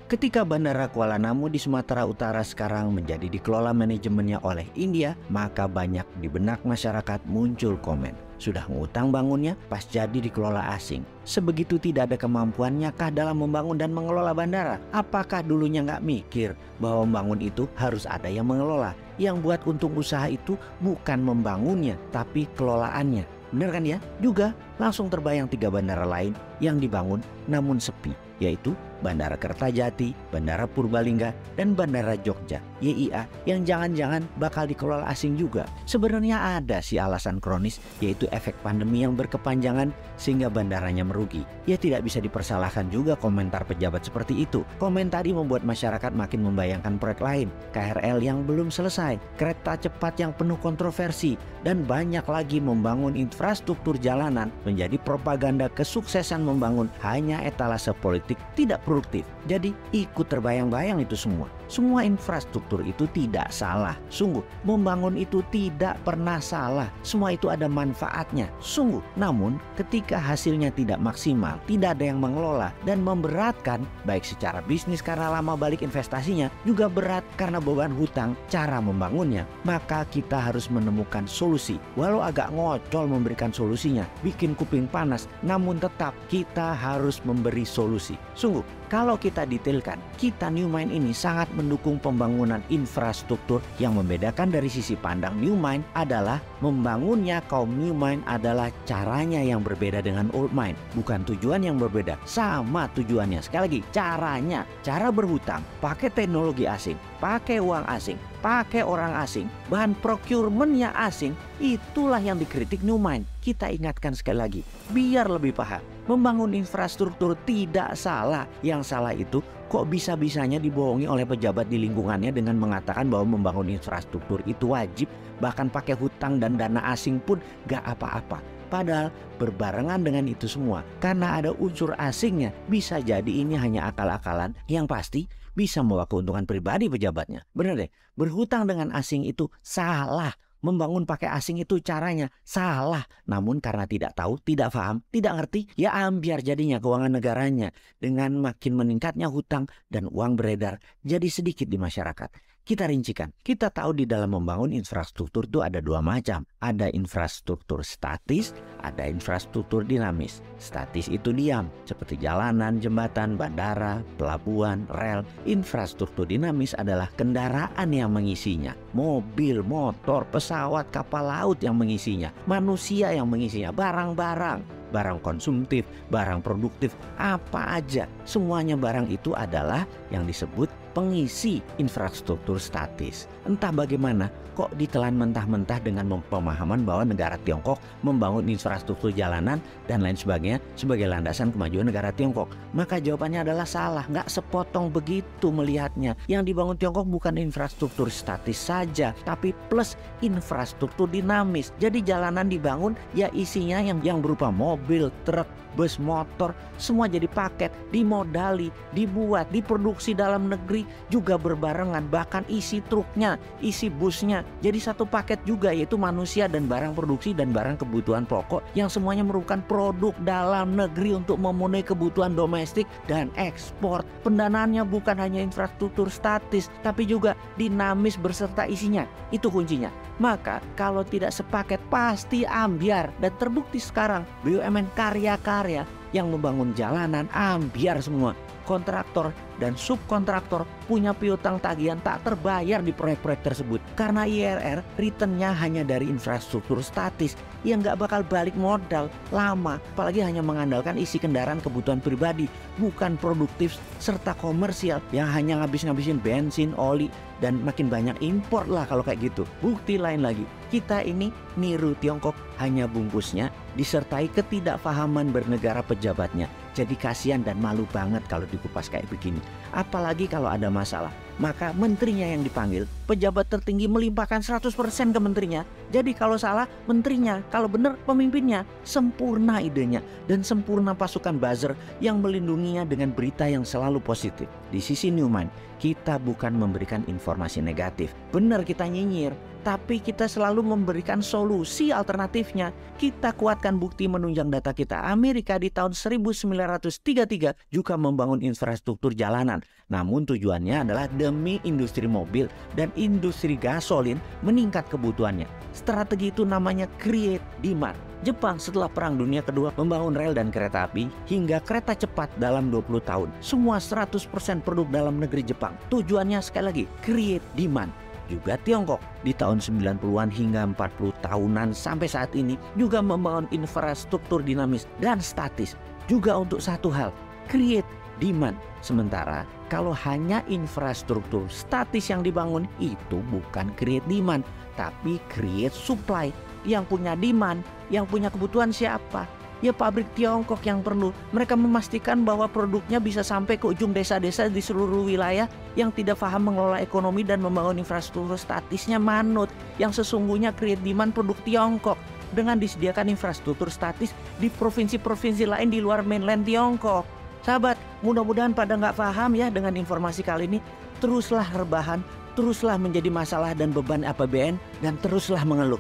Ketika Bandara Kuala Namu di Sumatera Utara sekarang menjadi dikelola manajemennya oleh India, maka banyak di benak masyarakat muncul komen. Sudah ngutang bangunnya, pas jadi dikelola asing. Sebegitu tidak ada kemampuannya kah dalam membangun dan mengelola bandara? Apakah dulunya nggak mikir bahwa membangun itu harus ada yang mengelola? Yang buat untung usaha itu bukan membangunnya, tapi kelolaannya. Bener kan ya? Juga langsung terbayang 3 bandara lain yang dibangun namun sepi, yaitu Bandara Kertajati, Bandara Purbalingga, dan Bandara Jogja, YIA, yang jangan-jangan bakal dikelola asing juga. Sebenarnya ada sih alasan kronis, yaitu efek pandemi yang berkepanjangan sehingga bandaranya merugi. Ya tidak bisa dipersalahkan juga komentar pejabat seperti itu. Komen tadi membuat masyarakat makin membayangkan proyek lain, KRL yang belum selesai, kereta cepat yang penuh kontroversi, dan banyak lagi membangun infrastruktur jalanan menjadi propaganda kesuksesan membangun hanya etalase politik tidak produktif. Jadi ikut terbayang-bayang itu semua. Semua infrastruktur itu tidak salah. Sungguh, membangun itu tidak pernah salah. Semua itu ada manfaatnya. Sungguh, namun ketika hasilnya tidak maksimal, tidak ada yang mengelola dan memberatkan, baik secara bisnis karena lama balik investasinya, juga berat karena beban hutang cara membangunnya, maka kita harus menemukan solusi. Walau agak ngocol memberikan solusinya, bikin kuping panas, namun tetap kita harus memberi solusi. Sungguh, kalau kita detailkan, kita New Mind ini sangat mendukung pembangunan infrastruktur. Yang membedakan dari sisi pandang New Mind adalah membangunnya kaum New Mind adalah caranya yang berbeda dengan Old Mind. Bukan tujuan yang berbeda, sama tujuannya. Sekali lagi, caranya, cara berhutang, pakai teknologi asing, pakai uang asing, pakai orang asing, bahan procurementnya asing, itulah yang dikritik New Mind. Kita ingatkan sekali lagi, biar lebih paham. Membangun infrastruktur tidak salah. Yang salah itu kok bisa-bisanya dibohongi oleh pejabat di lingkungannya dengan mengatakan bahwa membangun infrastruktur itu wajib, bahkan pakai hutang dan dana asing pun gak apa-apa. Padahal berbarengan dengan itu semua, karena ada unsur asingnya, bisa jadi ini hanya akal-akalan yang pasti bisa membawa keuntungan pribadi pejabatnya. Bener deh, berhutang dengan asing itu salah. Membangun pakai asing itu caranya salah. Namun karena tidak tahu, tidak paham, tidak ngerti, ya ambiar jadinya keuangan negaranya. Dengan makin meningkatnya hutang dan uang beredar jadi sedikit di masyarakat. Kita rincikan, kita tahu di dalam membangun infrastruktur itu ada 2 macam. Ada infrastruktur statis, ada infrastruktur dinamis. Statis itu diam, seperti jalanan, jembatan, bandara, pelabuhan, rel. Infrastruktur dinamis adalah kendaraan yang mengisinya. Mobil, motor, pesawat, kapal laut yang mengisinya. Manusia yang mengisinya, barang-barang. Barang konsumtif, barang produktif, apa aja. Semuanya barang itu adalah yang disebut pengisi infrastruktur statis. Entah bagaimana kok ditelan mentah-mentah dengan pemahaman bahwa negara Tiongkok membangun infrastruktur jalanan dan lain sebagainya sebagai landasan kemajuan negara Tiongkok. Maka jawabannya adalah salah, nggak sepotong begitu melihatnya. Yang dibangun Tiongkok bukan infrastruktur statis saja, tapi plus infrastruktur dinamis. Jadi jalanan dibangun ya isinya yang berupa mobil, truk, bus, motor, semua jadi paket, dimodali, dibuat, diproduksi dalam negeri juga berbarengan, bahkan isi truknya, isi busnya jadi satu paket juga, yaitu manusia dan barang produksi dan barang kebutuhan pokok yang semuanya merupakan produk dalam negeri untuk memenuhi kebutuhan domestik dan ekspor. Pendanaannya bukan hanya infrastruktur statis, tapi juga dinamis beserta isinya. Itu kuncinya. Maka kalau tidak sepaket pasti ambiar, dan terbukti sekarang BUMN karya-karya yang membangun jalanan ambiar semua. Kontraktor dan subkontraktor punya piutang tagihan tak terbayar di proyek-proyek tersebut karena IRR returnnya hanya dari infrastruktur statis yang gak bakal balik modal lama, apalagi hanya mengandalkan isi kendaraan kebutuhan pribadi, bukan produktif serta komersial yang hanya ngabis-ngabisin bensin, oli, dan makin banyak impor lah kalau kayak gitu. Bukti lain lagi, kita ini niru Tiongkok hanya bungkusnya disertai ketidakfahaman bernegara pejabatnya. Jadi kasihan dan malu banget kalau dikupas kayak begini. Apalagi kalau ada masalah, maka menterinya yang dipanggil, pejabat tertinggi melimpahkan 100% ke menterinya. Jadi kalau salah menterinya, kalau benar pemimpinnya. Sempurna idenya dan sempurna pasukan buzzer yang melindunginya dengan berita yang selalu positif. Di sisi New Mind, kita bukan memberikan informasi negatif. Benar kita nyinyir, tapi kita selalu memberikan solusi alternatifnya. Kita kuatkan bukti menunjang data kita. Amerika di tahun 1933 juga membangun infrastruktur jalanan. Namun tujuannya adalah demi industri mobil dan industri gasolin meningkat kebutuhannya. Strategi itu namanya create demand. Jepang setelah Perang Dunia Kedua membangun rel dan kereta api hingga kereta cepat dalam 20 tahun. Semua 100% produk dalam negeri Jepang. Tujuannya sekali lagi create demand. Juga Tiongkok di tahun 90-an hingga 40 tahunan sampai saat ini juga membangun infrastruktur dinamis dan statis. Juga untuk satu hal, create demand. Sementara kalau hanya infrastruktur statis yang dibangun itu bukan create demand, tapi create supply. Yang punya demand, yang punya kebutuhan siapa? Ya pabrik Tiongkok yang perlu. Mereka memastikan bahwa produknya bisa sampai ke ujung desa-desa di seluruh wilayah. Yang tidak paham mengelola ekonomi dan membangun infrastruktur statisnya manut. Yang sesungguhnya create demand produk Tiongkok dengan disediakan infrastruktur statis di provinsi-provinsi lain di luar mainland Tiongkok. Sahabat, mudah-mudahan pada nggak paham ya dengan informasi kali ini. Teruslah rebahan, teruslah menjadi masalah dan beban APBN, dan teruslah mengeluh.